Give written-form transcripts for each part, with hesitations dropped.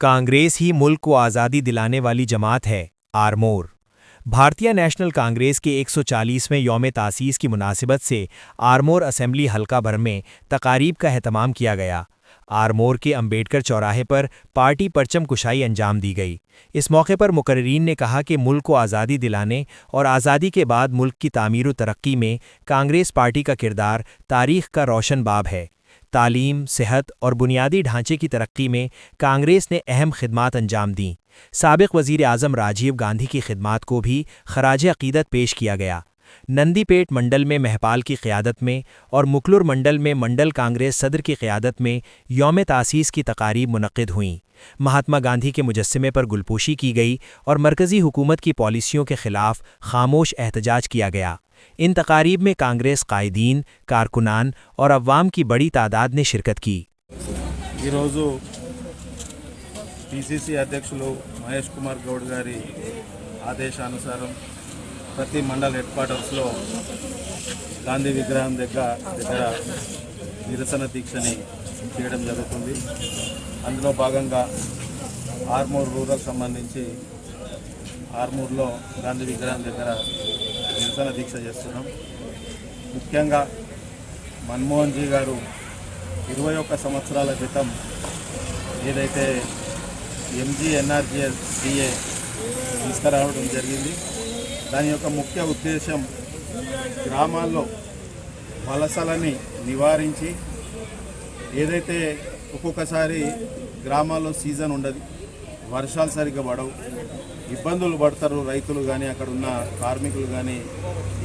कांग्रेस ही मुल्क को आज़ादी दिलाने वाली जमात है। आरमोर भारतीय नेशनल कांग्रेस के 140वें यौम तासीस की मुनासिबत से आरमोर असेंबली हल्का भर में तकारीब का एहतमाम किया गया। आरमोर के अंबेडकर चौराहे पर पार्टी परचम कुशाई अंजाम दी गई। इस मौके पर मुकर्रीरीन ने कहा कि मुल्क को आज़ादी दिलाने और आज़ादी के बाद मुल्क की तामीर व तरक्की में कांग्रेस पार्टी का किरदार तारीख का रोशन बाब है। तालीम, सेहत और बुनियादी ढांचे की तरक्की में कांग्रेस ने अहम खिदमात अंजाम दीं। साबिक़ वज़ीर आज़म राजीव गांधी की खिदमात को भी ख़राज अक़ीदत पेश किया गया। नंदीपेट मंडल में महपाल की क़यादत में और मुकलुर मंडल में मंडल कांग्रेस सदर की क़यादत में यौम तासीस की तकारीब मुनक़्क़िद हुईं। महात्मा गांधी के मुजस्समे पर गुलपोशी की गई और मरकज़ी हुकूमत की पॉलिसियों के ख़िलाफ़ खामोश एहतजाज किया गया। इन तकारीब में कांग्रेस कायदीन, कारकुनान और अवाम की बड़ी तादाद ने शिरकत की। पीसीसी अध्यक्षुలు మహేష్ కుమార్ గౌడ్ గారి ఆదేశానుసారం ప్రతి మండల హెడ్ క్వార్టర్స్లో గాంధీ విగ్రహం దగ్గర నిరసన దీక్షని చేయడం జరుగుతుంది. అందులో భాగంగా ఆర్మూర్ రూరల్ సంబంధించి ఆర్మూర్లో గాంధీ విగ్రహం దగ్గర నిరసన దీక్ష చేస్తున్నాం. ముఖ్యంగా మన్మోహన్ జీ గారు 21 సంవత్సరాల క్రితం ఏదైతే MGNRGA తీసుకురావడం జరిగింది, దాని యొక్క ముఖ్య ఉద్దేశం గ్రామాల్లో వలసలని నివారించి, ఏదైతే ఒక్కొక్కసారి గ్రామాల్లో సీజన్ ఉండదు, వర్షాలు సరిగ్గా పడవు, ఇబ్బందులు పడతారు రైతులు కానీ అక్కడ ఉన్న కార్మికులు కానీ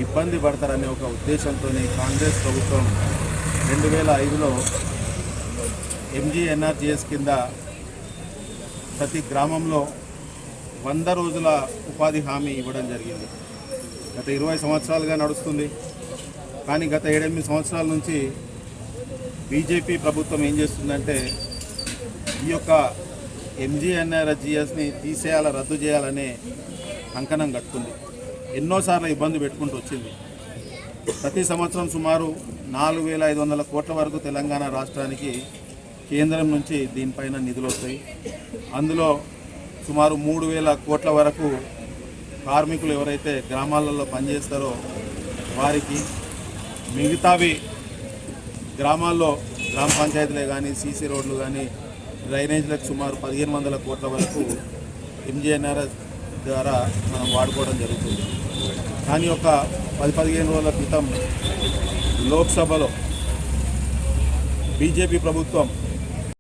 ఇబ్బంది పడతారనే ఒక ఉద్దేశంతో కాంగ్రెస్ ప్రభుత్వం 2005లో MGNRGS కింద ప్రతి గ్రామంలో 100 రోజుల ఉపాధి హామీ ఇవ్వడం జరిగింది. గత 20 సంవత్సరాలుగా నడుస్తుంది. కానీ గత 7-8 సంవత్సరాల నుంచి బీజేపీ ప్రభుత్వం ఏం చేస్తుందంటే ఈ యొక్క MGNRGSని తీసేయాల, రద్దు చేయాలనే కంకణం కట్టుకుంది. ఎన్నోసార్లు ఇబ్బంది పెట్టుకుంటూ వచ్చింది. ప్రతి సంవత్సరం సుమారు 4,500 కోట్ల వరకు తెలంగాణ రాష్ట్రానికి కేంద్రం నుంచి దీనిపైన నిధులు వస్తాయి. అందులో సుమారు 3,000 కోట్ల వరకు కార్మికులు ఎవరైతే గ్రామాలలో పనిచేస్తారో వారికి, మిగతావి గ్రామాల్లో గ్రామ పంచాయతీలే కానీ సీసీ రోడ్లు కానీ డ్రైనేజ్లకు సుమారు 1,500 కోట్ల వరకు MGNRGS ద్వారా మనం వాడుకోవడం జరుగుతుంది. కానీ ఒక 10-15 రోజుల క్రితం లోక్సభలో బీజేపీ ప్రభుత్వం